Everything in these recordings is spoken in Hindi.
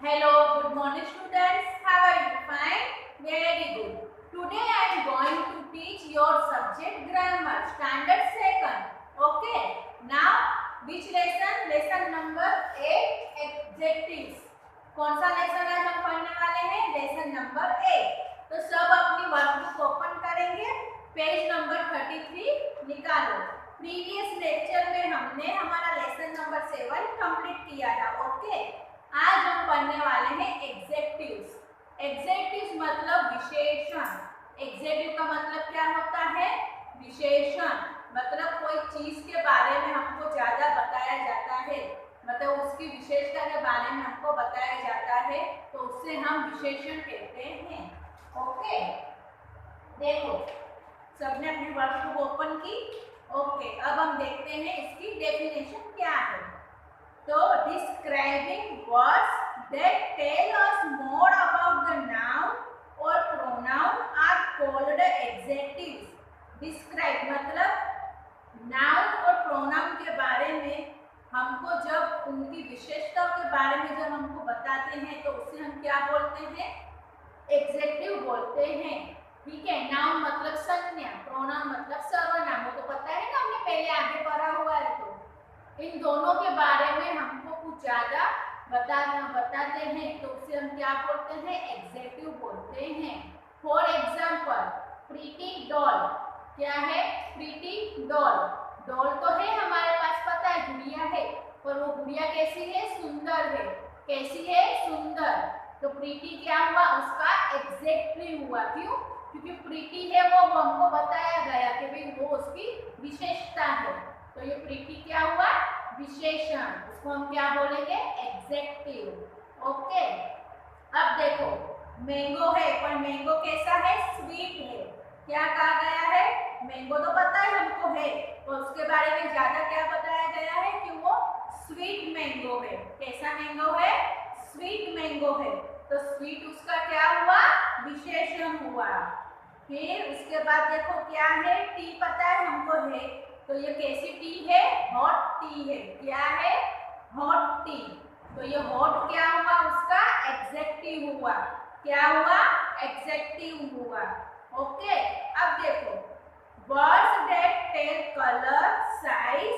Hello, good morning students. How are you? Fine? Very good. Today I am going to teach your subject grammar, standard second. Okay. Now, which lesson? Lesson number 8, adjectives. कौन सा लेसन आज हम पढ़ने वाले हैं? Lesson number 8. तो सब अपनी वर्कबुक ओपन करेंगे, पेज नंबर 33 निकालो. प्रीवियस लेक्चर में हमने हमारा लेसन नंबर 7 कंप्लीट किया था. ओके. आज हम पढ़ने वाले हैं एग्जेक्टिव्स. एग्जेक्टिव्स मतलब विशेषण. एग्जेक्टिव का मतलब क्या होता है? विशेषण. मतलब कोई चीज के बारे में हमको ज्यादा बताया जाता है, मतलब उसकी विशेषता के बारे में हमको बताया जाता है, तो उससे हम विशेषण कहते हैं. ओके. देखो, सबने अपनी वर्कबुक ओपन की. ओके. अब हम देखते हैं इसकी डेफिनेशन क्या है. So, describing words that tell us more about the noun or pronoun are called adjectives. Describe मतलब noun और pronoun के बारे में हमको जब उनकी विशेषताओं के बारे में जब हमको बताते हैं तो उसे हम क्या बोलते हैं? एग्जेक्टिव बोलते हैं. ठीक है. नाउन मतलब संज्ञा, प्रोनाउन मतलब सर्वनाम. वो तो पता है ना, हमने पहले आगे पढ़ा हुआ है. तो इन दोनों के बारे में हमको कुछ ज्यादा बताते हैं तो उसे हम क्या बोलते हैं? एग्जेक्टिव बोलते हैं. For example, pretty doll. क्या है? Pretty doll. डॉल तो है हमारे पास, पता है, गुड़िया है, पर वो गुड़िया कैसी है? सुंदर है. कैसी है? सुंदर. तो प्रीटी क्या हुआ? उसका एग्जेक्टिव हुआ. क्यों? क्योंकि प्रीटी है वो हमको बताया गया कि भाई वो उसकी विशेषता है. तो ये प्रीटी क्या हुआ? विशेषण. उसको हम क्या बोलेंगे? एग्जेक्टिव. ओके. अब देखो, मैंगो है, पर मैंगो कैसा है? स्वीट है. क्या कहा गया है? मैंगो तो पता है हमको है, और उसके बारे में ज्यादा क्या बताया गया है कि वो स्वीट मैंगो है. कैसा मैंगो है? स्वीट मैंगो है. तो स्वीट उसका क्या हुआ? विशेषण हुआ. फिर उसके बाद देखो क्या है? टी पता है हमको है, तो ये कैसी टी है? हॉट टी है. क्या है? Hot T. तो ये हॉट क्या हुआ? उसका एग्जेक्टिव हुआ. क्या हुआ? एग्जेक्टिव हुआ. ओके. अब देखो, words that tell colour, size,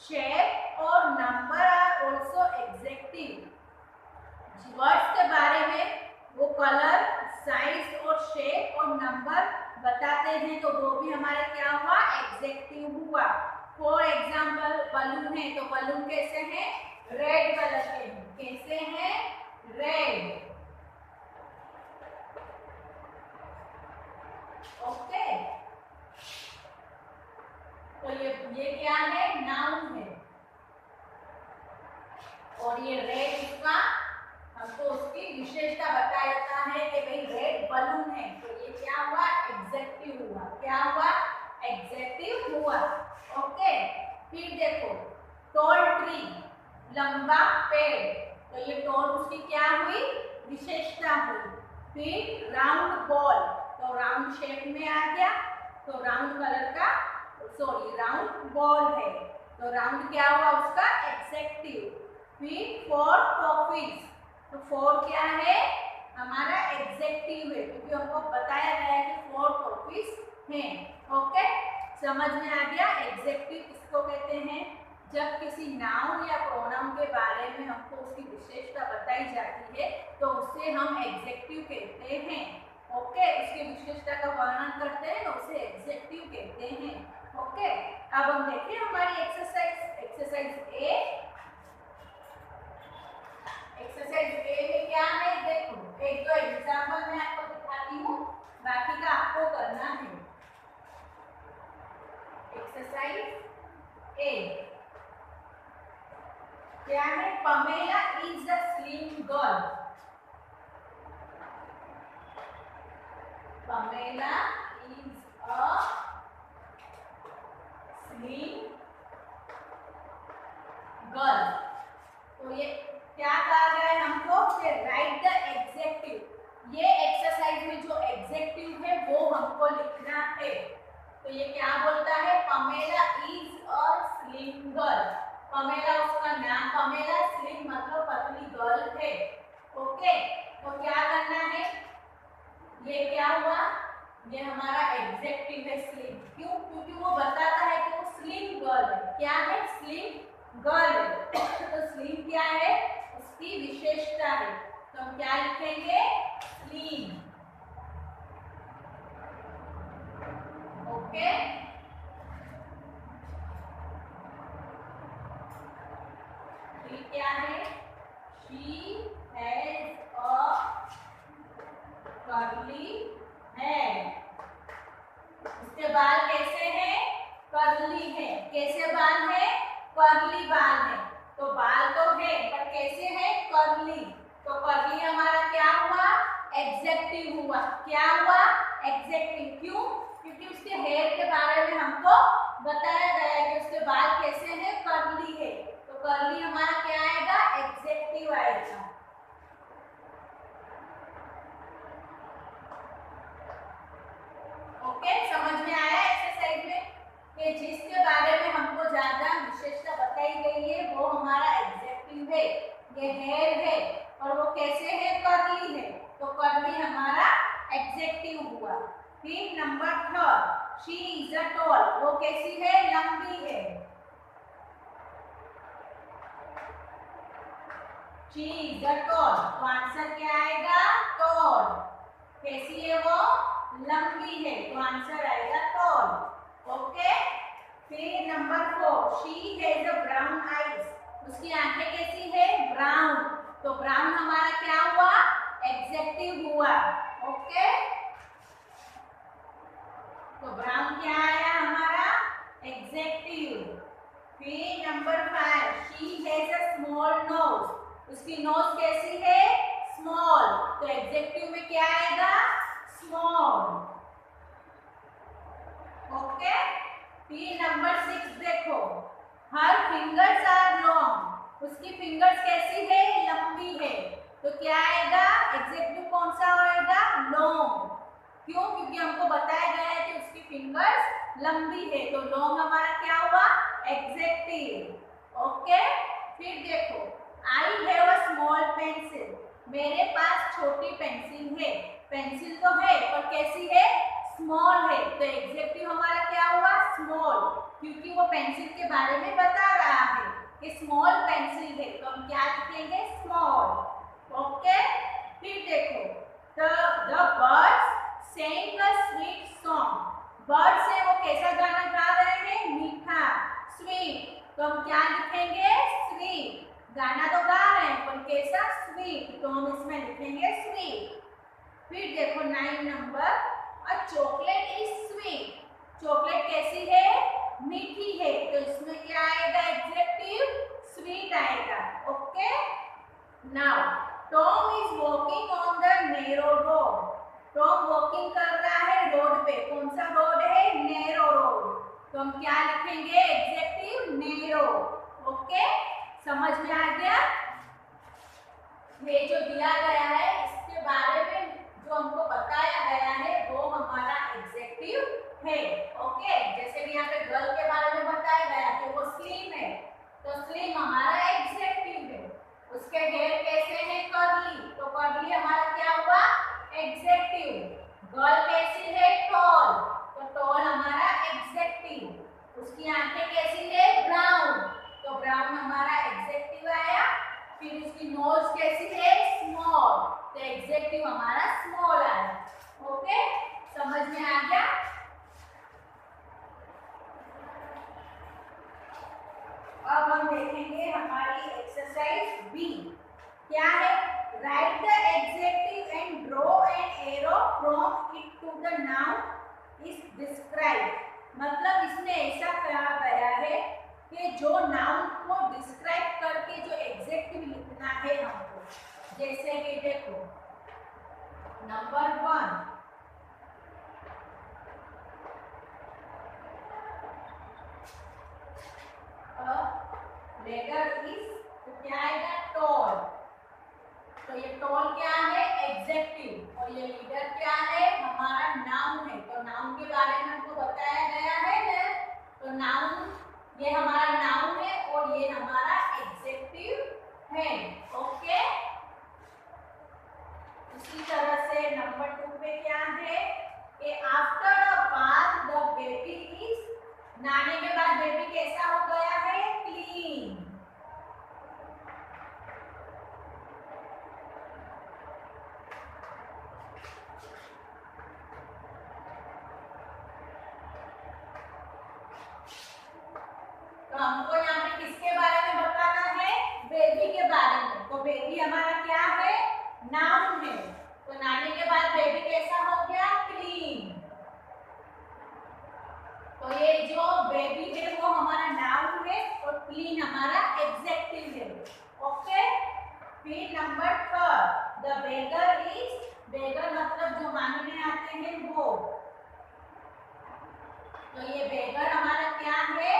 shape और number are also adjective. Words के बारे में वो कलर, साइज और शेप और नंबर बताते हैं, तो वो भी हमारे क्या हुआ? एग्जेक्टिव हुआ. फॉर एग्जाम्पल, बलून है, तो बलून कैसे हैं? रेड कलर के हैं. कैसे हैं? रेड. ओके. तो ये क्या है? नाउन है. और ये रेड इसका हमको उसकी विशेषता बताया जाता है कि भाई रेड बलून है, तो ये क्या हुआ? एग्जेक्टिव हुआ. क्या हुआ? एग्जेक्टिव हुआ. ओके. फिर देखो, टॉल ट्री, लंबा पेड़, तो ये टॉल उसकी क्या हुई? विशेषता हुई. फिर राउंड बॉल, तो राउंड शेप में आ गया, तो राउंड कलर का, सॉरी, राउंड बॉल है, तो राउंड क्या हुआ? उसका एग्जेक्टिव. फिर फोर कॉफीज, तो फोर क्या है? हमारा एग्जेक्टिव है, क्योंकि हमको बताया गया है कि 4 कॉपीज हैं. ओके. समझ में आ गया? एग्जेक्टिव किसको कहते हैं? जब किसी नाउन या प्रोनाउन के बारे में हमको उसकी विशेषता बताई जाती है तो उससे हम एग्जेक्टिव कहते हैं. ओके. उसकी विशेषता का वर्णन करते हैं तो उसे एग्जेक्टिव कहते हैं. ओके. अब हम देखिए हमारी एक्सरसाइज. एक्सरसाइज ए. एक्सरसाइज ए में क्या है? देखो, एक दो एग्जांपल मैं आपको दिखाती हूँ, बाकी का आपको करना है. एक्सरसाइज ए क्या है? Pamela is a slim girl. Pamela is a slim girl. तो ये क्या कहा गया है हमको? कि राइट द एग्जेक्टिव. ये एक्सरसाइज में जो एग्जेक्टिव है वो हमको लिखना है. तो ये क्या बोलता है? Pamela is a slim girl. Pamela उसका नाम, पमेला स्लिम मतलब पतली गर्ल है. ओके, तो क्या करना है, ये क्या हुआ, ये हमारा एडजेक्टिव है स्लिम। क्यों? क्योंकि वो बताता है कि वो स्लिम गर्ल है। क्या है? स्लिम गर्ल है। तो स्लिम क्या है, उसकी विशेषता है। तो हम क्या लिखेंगे? स्लिम। ओके, फिर क्या है, she has a curly hair. उसके बाल कैसे हैं? कर्ली है। कैसे बाल है? कर्ली बाल है। तो बाल तो है पर कैसे है? कर्ली। तो कर्ली हमारा क्या हुआ? एडजेक्टिव हुआ। क्या हुआ? एडजेक्टिव। क्यों? क्योंकि उसके हेयर के बारे में हमको बताया गया है कि उसके बाल कैसे हैं? कर्ली है। तो कर्ली हमारा क्या आएगा? एडजेक्टिव आएगा। ओके, समझ में आया एक्सरसाइज में कि जिसके बारे में हमको ज्यादा विशेषता बताई गई है वो हमारा एडजेक्टिव है। ये हेयर है और वो कैसे है? कर्ली है। तो कर्ली हमारा एडजेक्टिव हुआ। फिर number third, she is a tall. वो कैसी है? लंबी है। She is a tall. तो आंसर क्या आएगा? टॉल। कैसी है वो? लंबी है। तो आंसर आएगा टॉल। ओके, फिर number four, she has a brown eyes. उसकी आंखें कैसी है? ब्राउन। तो ब्राउन हमारा क्या हुआ? एडजेक्टिव हुआ। ओके, तो ब्राउन क्या आया हमारा? एडजेक्टिव। फिर number five, she has a small nose. उसकी नोज कैसी है? स्मॉल। तो एडजेक्टिव में क्या आएगा? स्मॉल। ओके, फिर नंबर सिक्स देखो, हर फिंगर्स आर लॉन्ग। उसकी फिंगर्स कैसी है? लंबी है। तो क्या आएगा? एडजेक्टिव कौन सा आएगा? लॉन्ग। क्यों? क्योंकि हमको बताया गया है कि उसकी फिंगर्स लंबी है। तो लॉन्ग हमारा क्या हुआ? एडजेक्टिव। ओके, फिर देखो, I have a small pencil. मेरे पास छोटी पेंसिल है। पेंसिल तो है पर कैसी है? स्मॉल है। तो एडजेक्टिव हमारा क्या हुआ? स्मॉल। क्योंकि वो पेंसिल के बारे में बता रहा है कि स्मॉल पेंसिल है। तो हम क्या लिखेंगे? स्मॉल। ओके, फिर देखो, the birds sang a sweet song। Birds है वो कैसा गाना गा रहे हैं? मीठा, स्वीट। तो हम क्या लिखेंगे? स्वीट। गाना तो गा रहे हैं पर कैसा? स्वीट। तो हम इसमें लिखेंगे स्वीट। फिर देखो 9 number, a chocolate is sweet. Chocolate कैसी है? मीठी है। तो इसमें क्या आएगा? एडजेक्टिव स्वीट आएगा। Okay, now Tom is walking on the narrow road. Tom walking कर रहा है रोड पे। कौन सा रोड है? Narrow road. तो हम क्या लिखेंगे? Adjective narrow. ओके, समझ में आ गया? ये जो दिया गया है इसके बारे में जो हमको बताया गया है वो हमारा एडजेक्टिव है। ओके, जैसे कि यहाँ पे गर्ल के बारे में बताया गया कि वो स्लिम है। तो स्लिम हमारा एडजेक्टिव है। उसके हेयर कैसे हैं? कर्ली। तो कर्ली हमारा क्या हुआ? एडजेक्टिव। गर्ल कैसी है? टॉल। तो टॉल हमारा एडजेक्टिव। उसकी आंखें कैसी है? ब्राउन। तो ब्राउन हमारा एडजेक्टिव आया। फिर उसकी नोज कैसी है? स्मॉल। तो एडजेक्टिव हमारा स्मॉल आया। ओके, समझ में आ गया? अब हम देखेंगे हमारी एक्सरसाइज बी। क्या है? Right the adjective and draw an arrow from it to the noun is describe. मतलब इसमें ऐसा कहा गया है कि जो नाउन को डिस्क्राइब करके जो एडजेक्टिव लिखना है हमको। जैसे कि देखो नंबर 1, लेटर इज, तो क्या आएगा? टॉल। तो ये टॉल क्या है? एडजेक्टिव। और ये लीडर क्या है? हमारा नाउन है। तो नाउन के बारे में हमको बताया गया है ना। तो नाउन, ये हमारा नाउन है और ये हमारा एडजेक्टिव है। ओके, हमको यहाँ पे किसके बारे में बताना है? बेबी के बारे में। तो बेबी हमारा क्या है? नाउन है। तो नहाने के बाद बेबी कैसा हो गया? क्लीन। तो ये जो बेबी है वो हमारा नाउन है और क्लीन हमारा एडजेक्टिव है। ओके। फिर नंबर 3, द बेगर इज, बेगर मतलब जो मांगने आते हैं वो। तो ये बेगर हमारा क्या है?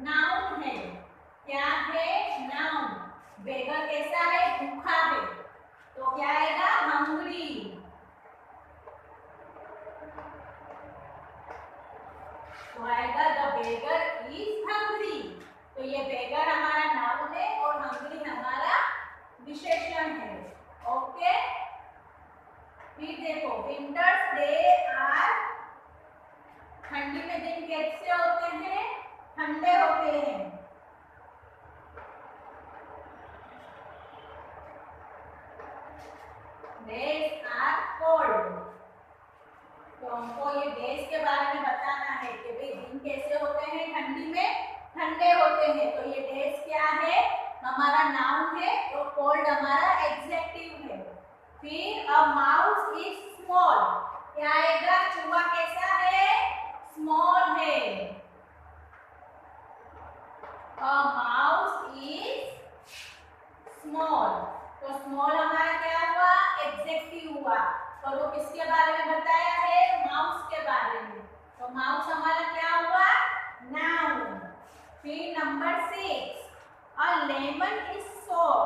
नाउन है। क्या है? नाउन। बेगर कैसा है? भूखा है। तो क्या आएगा? हंग्री। तो आएगा द बेगर इज हंग्री। तो ये बेगर हमारा नाउन है और हंग्री हमारा विशेषण है। ओके। फिर देखो, विंटर्स डे आर, ठंडी में दिन कैसे होते हैं? ठंडे होते हैं। Days are cold. तो हमको ये डेज के बारे में बताना है कि भाई दिन कैसे होते हैं? ठंडी में ठंडे होते हैं। तो ये डेज क्या है? हमारा नाउन है और कोल्ड हमारा एडजेक्टिव है। फिर अ माउस इज स्मॉल, क्या आएगा? चूहा कैसा है? स्मॉल है। A mouse is small. तो स्मॉल हमारा क्या हुआ? एडजेक्टिव हुआ। तो वो किसके बारे में बताया है? माउस के बारे में। तो माउस हमारा क्या हुआ? नाउन। फिर नंबर 6, अ लेमन इज सोर,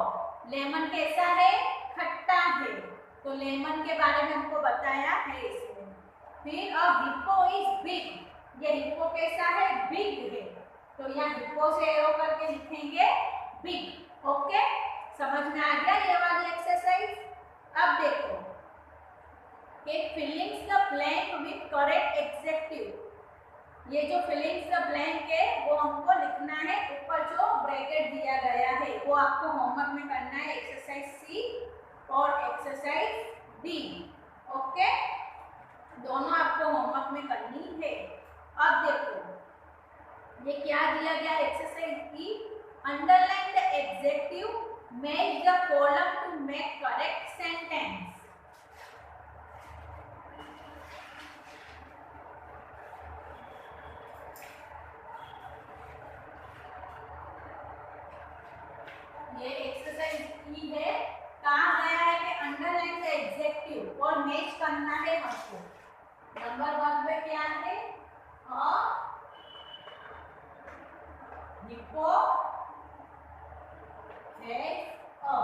लेमन कैसा है? खट्टा है। तो लेमन के बारे में हमको बताया है इसमें। फिर अ हिप्पो इज बिग, ये हिप्पो कैसा है? बिग है। तो यहाँ हिप्पो से एरो करके लिखेंगे बिग। ओके, समझ में आ गया ये वाली एक्सरसाइज? अब देखो, एक fillings the blank with correct adjective, ये जो फिलिंग्स द ब्लैंक है वो हमको लिखना है। ऊपर जो ब्रैकेट दिया गया है वो आपको होमवर्क में करना है, एक्सरसाइज सी और एक्सरसाइज डी। ओके, दोनों आपको होमवर्क में करनी है। अब देखो ये क्या दिया गया एक्सरसाइज की, underline the adjective, match the column to make correct sentence. ये एक्सरसाइज की है, कहा गया है कि अंडरलाइन द एडजेक्टिव और मैच करना है हमको। नंबर 1 पे क्या है? Hippo has a,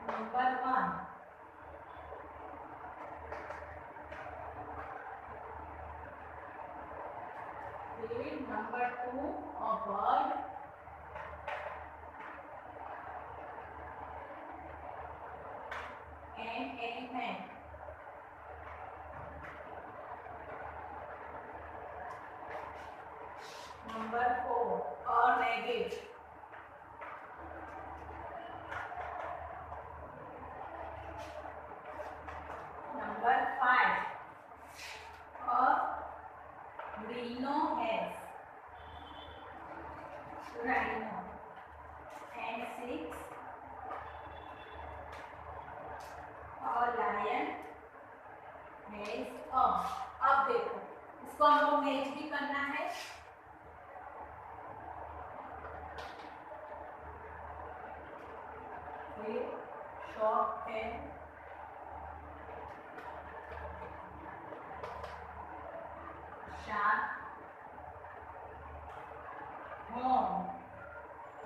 number 1। Number 2, a bird and elephant. Number 4, a rabbit. Number 5, a rhino has. Rhino. And 6, a lion has a। अब देखो इसको हमको मैच भी करना है। फिर शॉप है, शार्क, हॉर्न,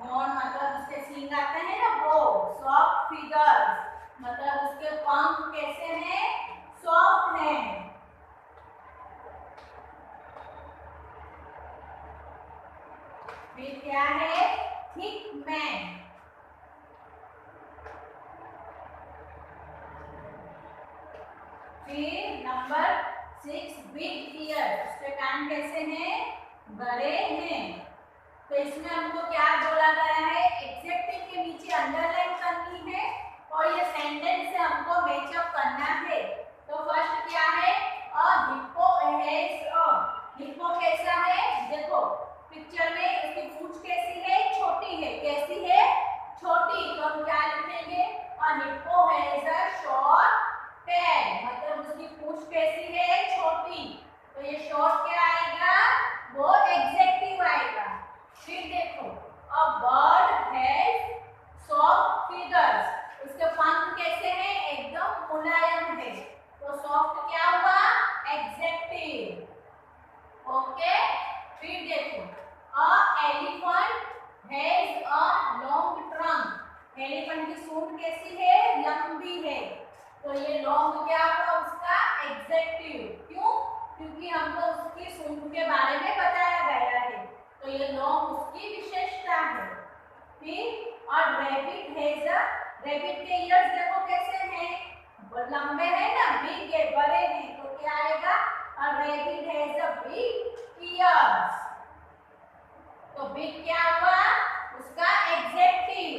हॉर्न मतलब उसके सींग आते हैं ना वो, सॉफ्ट फिगर्स मतलब उसके पंख कैसे हैं? सॉफ्ट हैं। फिर क्या है? Thick man. फिर नंबर 6, बिग ईयर, उसके कान कैसे हैं? बड़े हैं। तो इसमें हमको क्या बोला गया है? एडजेक्टिव के नीचे अंडरलाइन करनी है और ये सेंटेंस से हमको मैचअप करना है। तो फर्स्ट क्या है, अ हिप्पो हैज अ, हिप्पो कैसा है, देखो पिक्चर में उसकी पूंछ कैसी है, छोटी है, कैसी है, छोटी। तो हम क्या लिखेंगे, अ hippo has a short tail, मतलब उसकी पूंछ कैसी है, छोटी। तो ये शॉर्ट क्या आएगा, वो एडजेक्टिव आएगा। फिर देखो, a bird has soft feathers, उसके पंख कैसे हैं, एकदम मुलायम है। तो सॉफ्ट क्या हुआ, एडजेक्टिव। ओके, फिर देखो, अ elephant has a long trunk, elephant की सूंड कैसी है, लंबी है। तो ये लॉन्ग क्या हुआ, उसका एडजेक्टिव। क्यों, क्योंकि हमको उसकी सूंड के बारे में बताया गया है, तो ये लॉन्ग उसकी विशेषता है। फिर और रैबिट हैज अ, रैबिट के ईयर्स देखो कैसे हैं, लंबे हैं ना, बिग है, बड़े हैं। तो क्या आएगा, a rabbit has a big ears. तो बिग क्या हुआ, उसका एडजेक्टिव।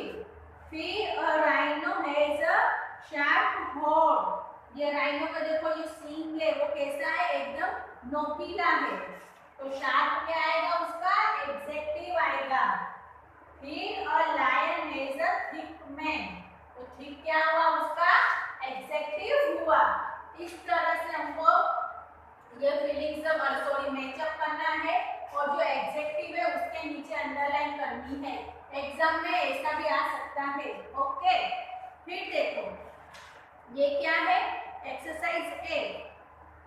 फिर a rhino has a sharp horn, ये राइनो का देखो ये सींग है, वो कैसा है, एकदम नोकीला है। तो शार्प क्या आएगा, उसका एडजेक्टिव आएगा। फिर a lion has a thick mane, तो थिक क्या हुआ, उसका एडजेक्टिव हुआ। इस तरह से हमको ये फीलिंग सब सॉरी मैचअप करना है, और जो एडजेक्टिव है उसके नीचे अंडरलाइन करनी है। एग्जाम में ऐसा भी आ सकता है। ओके, फिर देखो ये क्या है, एक्सरसाइज ए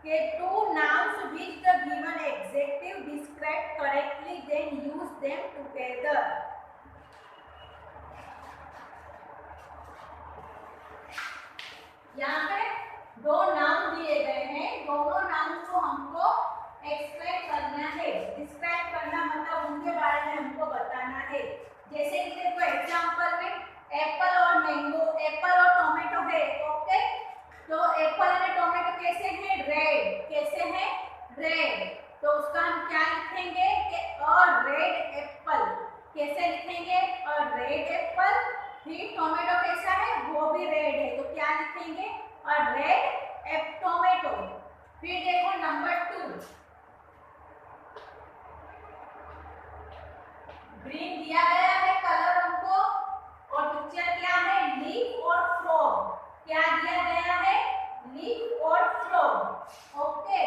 के two nouns which the given adjective describe correctly then use them together. यहाँ पे दो नाउन दिए गए हैं, दोनों नाउन को हमको एक्सप्लेन करना है। डिस्क्राइब करना मतलब उनके बारे में हमको बताना है। जैसे कि देखो एग्जांपल में एप्पल और मैंगो, एप्पल और टोमेटो है। ओके, तो एप्पल और टोमेटो कैसे हैं, रेड, कैसे हैं, रेड। तो उसका हम क्या लिखेंगे कि अ रेड एप्पल, कैसे लिखेंगे, अ रेड एप्पल। फिर टोमेटो कैसा है, वो भी रेड है, तो क्या लिखेंगे, अ रेड टोमेटो। फिर देखो नंबर 2, ग्रीन दिया गया है कलर हमको, और पिक्चर क्या है, लीफ और फ्रॉग, क्या दिया गया है, लीफ और फ्रॉग। ओके,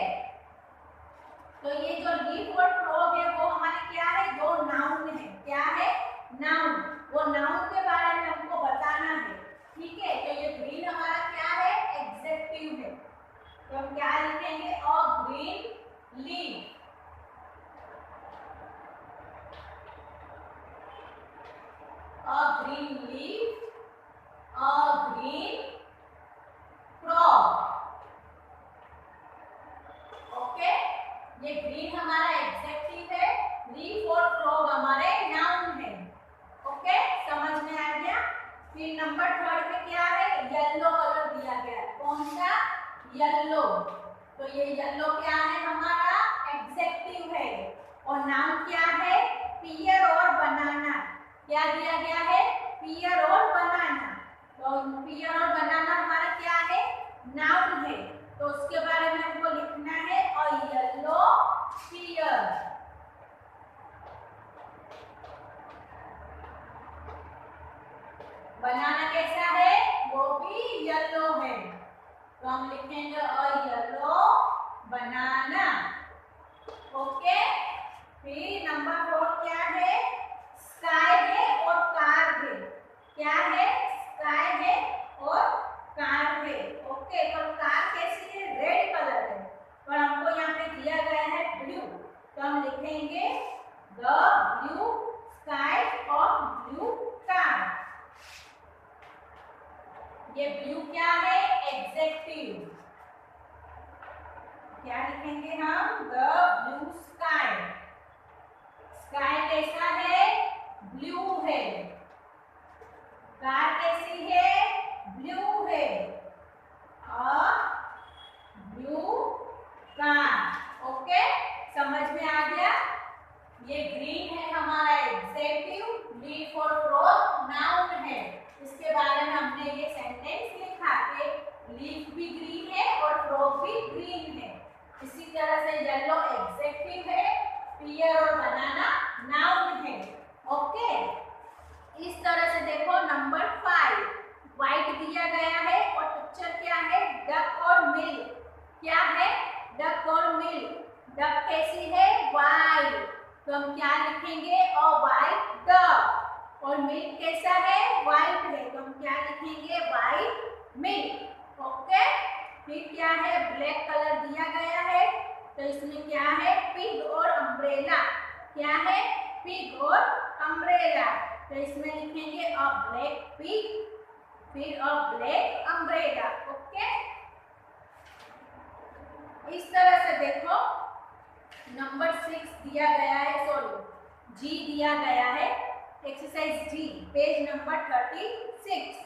तो ये जो लीफ और फ्रॉग है वो हमारे क्या है, दो नाउन है। क्या है, नाउन, वो नाउन के बारे में हमको बताना है। ठीक है, तो ये ग्रीन हमारा क्या है, एडजेक्टिव है। तो हम क्या लिखेंगे, अ ग्रीन लीफ, अ ग्रीन लीफ, अ ग्रीन फ्रॉग। ओके, ये ग्रीन हमारा एडजेक्टिव है, लीफ और फ्रॉग हमारे नाउन है। ओके, समझ में आ गया। फिर नंबर 3 में क्या है, येलो कलर दिया गया है, कौन सा, येलो। तो ये येलो क्या है, हमारा एडजेक्टिव है। और नाउन क्या है, पियर और बनाना, क्या दिया गया है, पियर और बनाना। तो पियर और बनाना हमारा क्या है, नाउन है। तो उसके बारे में हमको लिखना है, और येलो पियर। बनाना कैसा है, वो भी येलो है, तो हम लिखेंगे अ येलो बनाना। ओके, फिर नंबर 4 क्या है, स्काई है और कार है। क्या है, स्काई है और कार है। ओके, पर कार कैसी है, रेड कलर है, पर हमको यहाँ पे दिया गया है ब्लू, तो हम लिखेंगे द ब्लू स्काई और ब्लू कार। ये ब्लू क्या है, एडजेक्टिव, क्या लिखेंगे हम, द ब्लू स्काई। स्काई कैसा है, ब्लू है, कार कैसी है, ब्लू है, ब्लू कार। ओके, समझ में आ गया। ये ग्रीन है हमारा एडजेक्टिव, लीफ और फ्रॉग नाउन है, इसके बारे में हमने ये सेंटेंस गया है और पिक्चर क्या है, डक और मिल्क। क्या है, डक और मिल्क। डक कैसी है, वाइट, तो हम क्या लिखेंगे, अ वाइट डक। और मिल्क कैसा है, वाइट है, तो हम क्या लिखेंगे, वाइट मिल्क। ओके। फिर क्या है, ब्लैक कलर दिया गया है, तो इसमें क्या है, पिग और अम्ब्रेला। क्या है, पिग और अम्ब्रेला, तो इसमें लिखेंगे अ ब्लैक पिग, फिर अ ब्लैक अम्ब्रेला। ओके। इस तरह से देखो, नंबर 6 दिया गया है, सॉरी जी दिया गया है, एक्सरसाइज जी, पेज नंबर 36।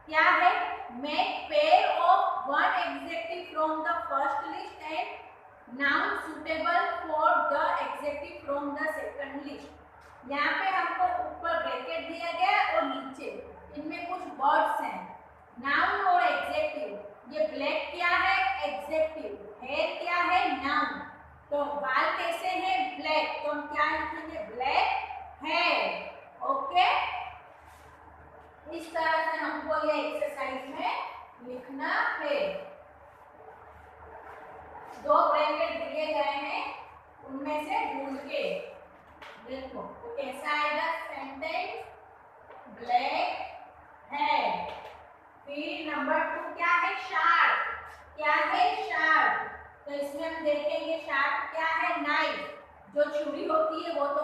क्या है, make pair of one adjective from the first list and noun suitable for the adjective from the second list. यहाँ पे हमको ऊपर ब्रैकेट दिया गया और नीचे इनमें कुछ वर्ड्स हैं, नाउन और एडजेक्टिव। ये ब्लैक क्या है, एडजेक्टिव, हेयर क्या है, नाउन। तो बाल कैसे हैं, ब्लैक, तो हम क्या लिखेंगे, ब्लैक हेयर। ओके। इस तरह से हमको ये एक्सरसाइज में लिखना है। 2 ब्रैकेट दिए गए हैं, उनमें से ढूंढ के देखो तो कैसा आएगा सेंटेंस, ब्लैक हेयर। फिर नंबर 2 क्या है, शार्प। क्या है, शार्प, तो इसमें हम देखेंगे शार्प क्या है, नाइफ। जो छुरी होती है वो तो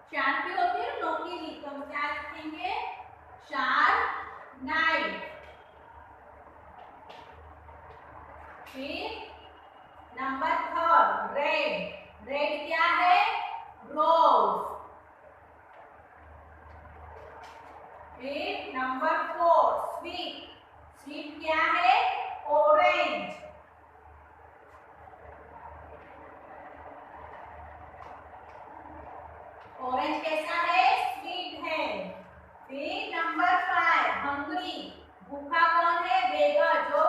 शार्प ही होती है, नोकीली, तो हम क्या लिखेंगे, शार्प नाइफ। फिर नंबर 3 रेड। रेड क्या है, रोज। फिर नंबर 4 स्वीट। स्वीट क्या है, ऑरेंज। ऑरेंज कैसा है, स्वीट है। फिर नंबर 5 हंग्री। भूखा कौन है, बेगर, जो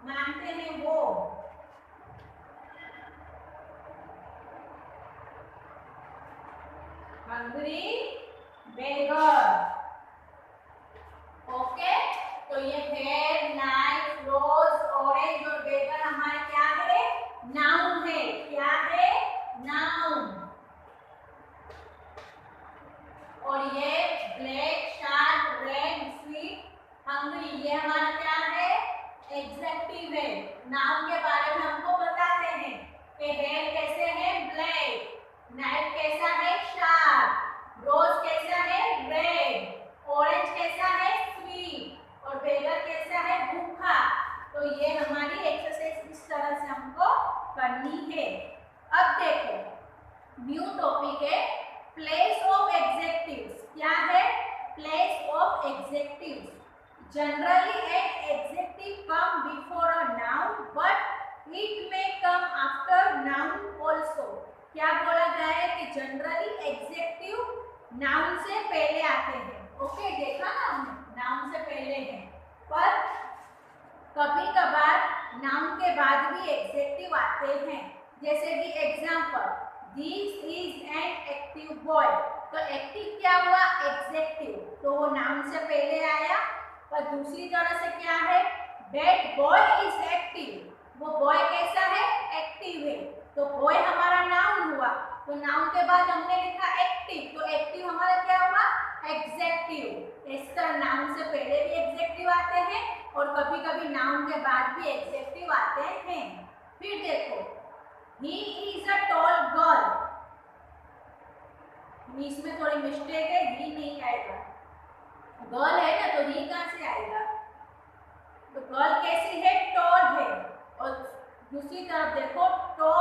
मांगते हैं वो। हंग्री, बेगर। ओके। तो ये फेयर, नाइफ, रोज, ऑरेंज और बेगर हमारे क्या है, नाउन है। क्या है, नाउन। और ये black, sharp, red, sweet, hungry, ये हमारा क्या है, एडजेक्टिव है। नाउन के बारे में हमको बताते हैं कि हेयर कैसे है, ब्लैक, नाइफ कैसा है, शार्प, रोज कैसा है, रेड, ऑरेंज कैसा है, स्वीट, और बेगर कैसा है, भूखा। तो ये हमारी एक्सरसाइज इस तरह से हमको करनी है। अब देखो, न्यू टॉपिक है, प्लेस ऑफ एडजेक्टिव्स। क्या है, place of adjectives. Generally an adjective come before a noun but it may come after noun also. क्या बोला गया है कि जनरली एडजेक्टिव नाउन से पहले आते हैं। ओके, देखा ना हमने, नाउन से पहले है, पर कभी कभार नाउन के बाद भी एडजेक्टिव आते हैं। जैसे कि example, this is an active boy, तो एक्टिव क्या हुआ, एडजेक्टिव, तो वो नाउन से पहले आया। पर दूसरी तरह से क्या है, दैट बॉय इज एक्टिव, वो बॉय कैसा है, एक्टिव है, तो बॉय हमारा नाउन हुआ, तो नाउन के बाद हमने लिखा एक्टिव, तो एक्टिव हमारा क्या हुआ, एडजेक्टिव। इस तरह नाउन से पहले भी एडजेक्टिव आते हैं और कभी कभी नाउन के बाद भी एडजेक्टिव आते हैं। फिर देखो, he is a tall girl, इसमें थोड़ी मिस्टेक है, ही नहीं आएगा, गर्ल है ना, तो ही कहां से आएगा, तो गर्ल कैसी है, टॉल है। और दूसरी तरफ देखो, tall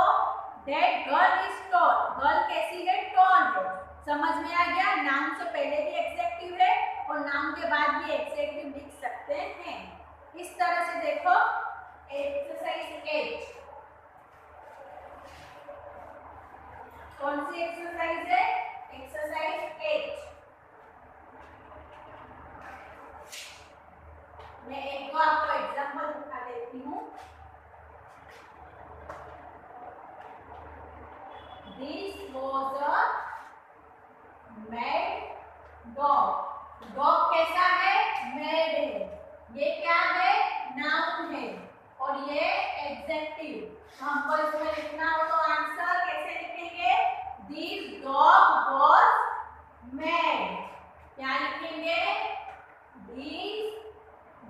that girl is tall, girl कैसी है, टॉल है। समझ में आ गया, नाउन से पहले भी एडजेक्टिव है और नाउन के बाद भी एडजेक्टिव लिख सकते हैं। इस तरह से देखो, एक्सरसाइज 8, कौन सी एक्सरसाइज है, एक्सरसाइज 8। मैं एक दो आपको एग्जांपल दिखा देती हूँ। This was a mad dog, dog कैसा है, मैड है, ये क्या है? नाउन है और ये एडजेक्टिव। तो हमको इसमें लिखना हो तो आंसर कैसे लिखेंगे? This dog was mad. क्या लिखेंगे? This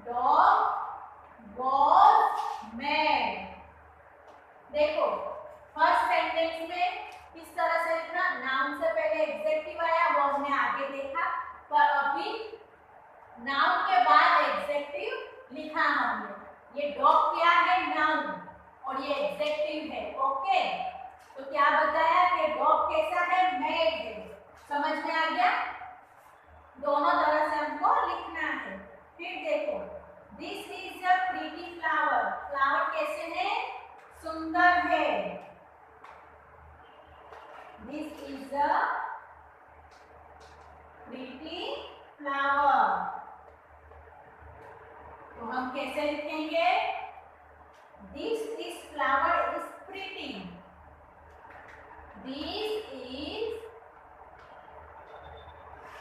dog was mad. देखो फर्स्ट सेंटेंस में किस तरह से लिखना, नाउन से पहले एडजेक्टिव आया वो हमने आगे देखा, पर अभी नाउन के बाद एडजेक्टिव लिखा हमने। ये डॉग क्या है? नाउन, और ये एडजेक्टिव है। ओके, तो क्या बताया कि डॉग कैसा है? मैड है। समझ में आ गया? दोनों तरह से हमको लिखना है। फिर देखो, this is a pretty flower. Flower कैसे है? सुंदर है। This is a pretty flower. तो हम कैसे लिखेंगे? This is flower is pretty. This is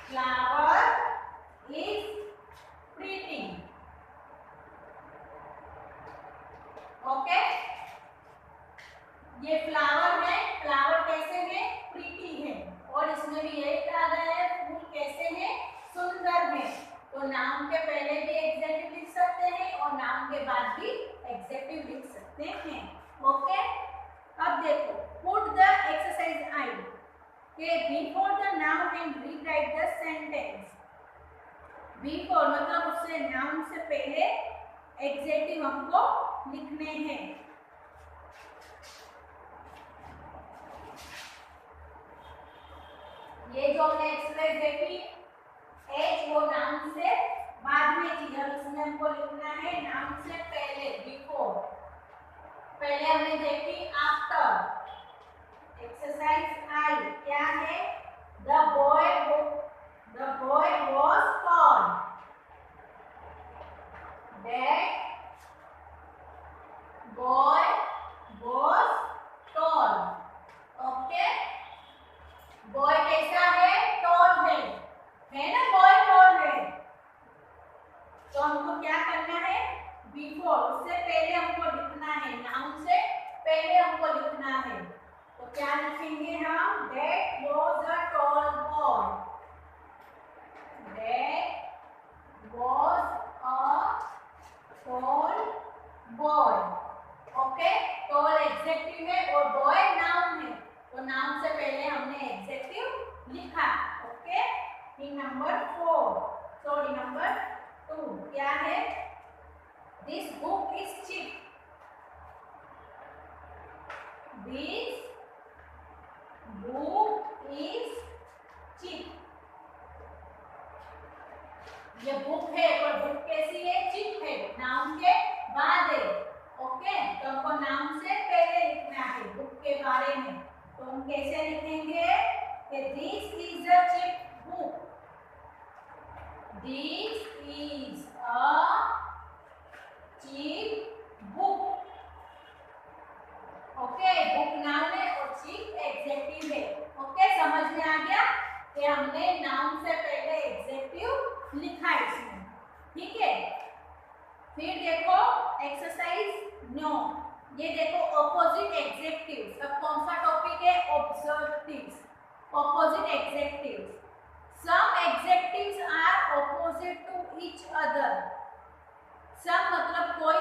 flower is pretty. Okay, ये फ्लावर है, फ्लावर कैसे है? प्रीटी है। और इसमें भी यही कहा गया है फूल कैसे है? सुंदर है। तो नाउन के पहले भी एडजेक्टिव लिख सकते हैं और नाउन के बाद भी एडजेक्टिव लिख सकते हैं। ओके, अब देखो, पुट द एक्सरसाइज आई के before the noun and rewrite the sentence. Before मतलब उससे नाउन से पहले एडजेक्टिव हमको लिखने हैं। ये जो हमने एक्सरसाइज देखी, एच वो नाउन से बाद में थी, अब इसमें हमको लिखना है नाउन से पहले, बिफोर। पहले हमने देखी आफ्टर। एक्सरसाइज आई क्या है? The boy was tall. That boy was tall. Okay, boy कैसा है? टॉल है ना? बॉय टॉल है। तो हमको क्या करना है? बिफोर, उससे पहले हमको लिखना है, नाउन से पहले हमको लिखना है। तो क्या लिखेंगे हम? That was a tall boy. That was a tall boy. Okay, tall adjective है और बॉय नाउन है, तो नाउन से पहले हमने एडजेक्टिव लिखा। ओके, नंबर 4, सॉरी नंबर 2 क्या है? This book is cheap. This book is cheap. ये बुक है और बुक कैसी है? चीप है। नाउन के बाद है। ओके, तो हमको नाउन से पहले लिखना है बुक के बारे में। तो हम कैसे लिखेंगे कि this is a cheap book. This is a cheap book. Okay, book noun है और चीप एडजेक्टिव है। ओके, समझ में आ गया कि हमने नाउन से पहले एडजेक्टिव लिखा है इसमें। ठीक है, फिर देखो एक्सरसाइज 9। ये देखो ऑपोजिट एडजेक्टिव्स। अब कौन सा टॉपिक है? Objectives, opposite adjectives. Some adjectives are opposite to each other. सब मतलब कोई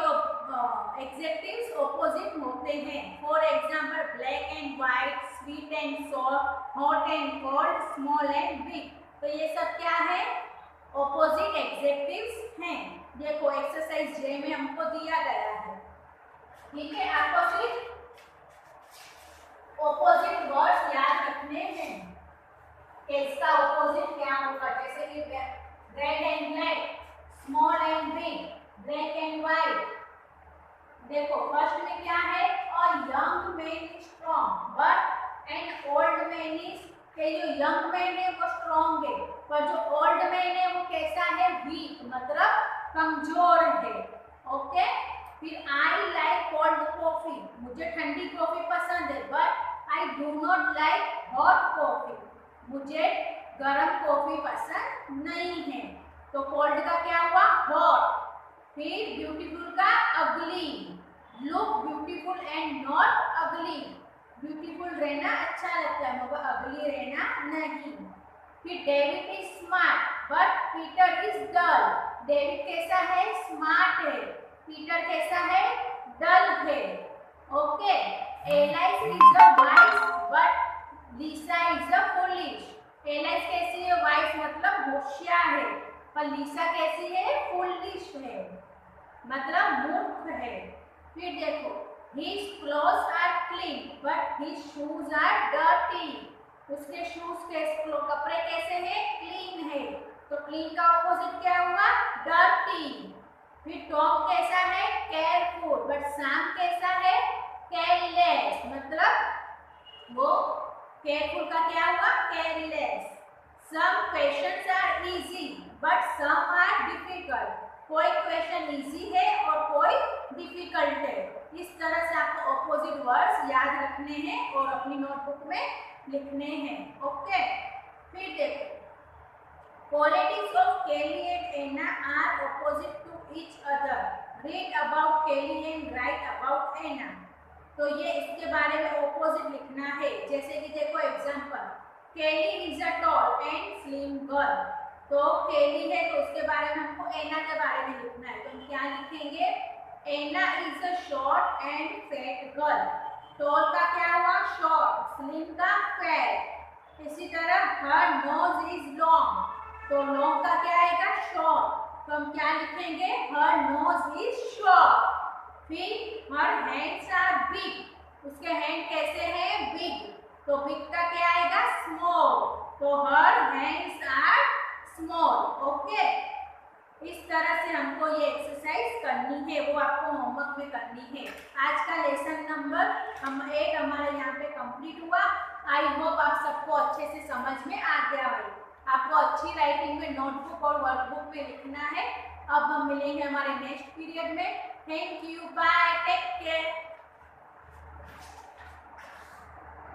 एडजेक्टिव्स ऑपोजिट होते हैं। For example black and white, sweet and sour, hot and cold, small and big. तो ये सब क्या है? ऑपोजिट एडजेक्टिव्स हैं। देखो एक्सरसाइज जे में हमको दिया गया है। ठीक है, आपको सिर्फ ऑपोजिट वर्ड्स याद रखने हैं कि इसका ऑपोजिट क्या होगा। जैसे कि red and black, small and big, black and white. देखो फर्स्ट में क्या है? A young man is strong, but an old man is, के जो यंग मैन है वो स्ट्रांग है, पर जो ओल्ड मैन है वो कैसा है? वीक, मतलब कमजोर है। ओके, फिर आई लाइक कोल्ड कॉफी, मुझे ठंडी कॉफी पसंद है, but I do not like hot coffee, मुझे गर्म कॉफी पसंद नहीं है। तो कोल्ड का क्या हुआ? हॉट। फिर ब्यूटीफुल का ugly, look beautiful and not ugly, beautiful रहना अच्छा लगता है मगर अगली रहना नहीं। फिर David is smart but Peter is dull, David कैसा है, स्मार्ट है, पीटर कैसा है, डल है। Okay, Alice is a wise but Lisa is a foolish, Alice कैसी है, वाइज मतलब होशियार है, पर लीसा कैसी है, फुलिश है मतलब मूर्ख है। फिर देखो, his clothes are clean but his shoes are dirty, उसके शूज के कपड़े कैसे हैं, क्लीन है, तो क्लीन का ऑपोजिट क्या हुआ, डर्टी। फिर टॉम कैसा है, केयरफुल, बट सैम कैसा है, केयरलेस, मतलब वो केयरफुल का क्या हुआ, careless. Some questions are easy but some are difficult, कोई क्वेश्चन इजी है और कोई डिफिकल्ट है। इस तरह से आपको ऑपोजिट वर्ड्स याद रखने हैं और अपनी नोटबुक में लिखने हैं। ओके, फिर देखो, qualities of Kelly and Anna are opposite to each other. Read about Kelly and write about Anna. तो ये इसके बारे में ऑपोजिट लिखना है। जैसे कि देखो एग्जांपल, केली is a tall and slim girl, तो केली है तो उसके बारे में हमको एना के बारे में लिखना है, तो हम क्या लिखेंगे, Anna is a short and fat girl, tall का क्या हुआ, शॉर्ट, स्लिम का फैट। इसी तरह हर नोज इज लॉन्ग, तो लॉन्ग का क्या आएगा, शॉर्ट, तो हम क्या लिखेंगे, हर नोज इज शॉर्ट। फिर हर हैंड्स आर बिग, उसके हैंड कैसे हैं, बिग, तो बिग का क्या आएगा, स्मॉल, तो her hands are small. Okay, इस तरह से हमको ये एक्सरसाइज करनी है, वो आपको होमवर्क में करनी है। आज का लेसन नंबर 8 हमारा यहाँ पे कंप्लीट हुआ। आई होप आप सबको अच्छे से समझ में आ गया है। आपको अच्छी राइटिंग में नोटबुक और वर्कबुक में लिखना है। अब हम मिलेंगे हमारे नेक्स्ट पीरियड में। Thank you, bye.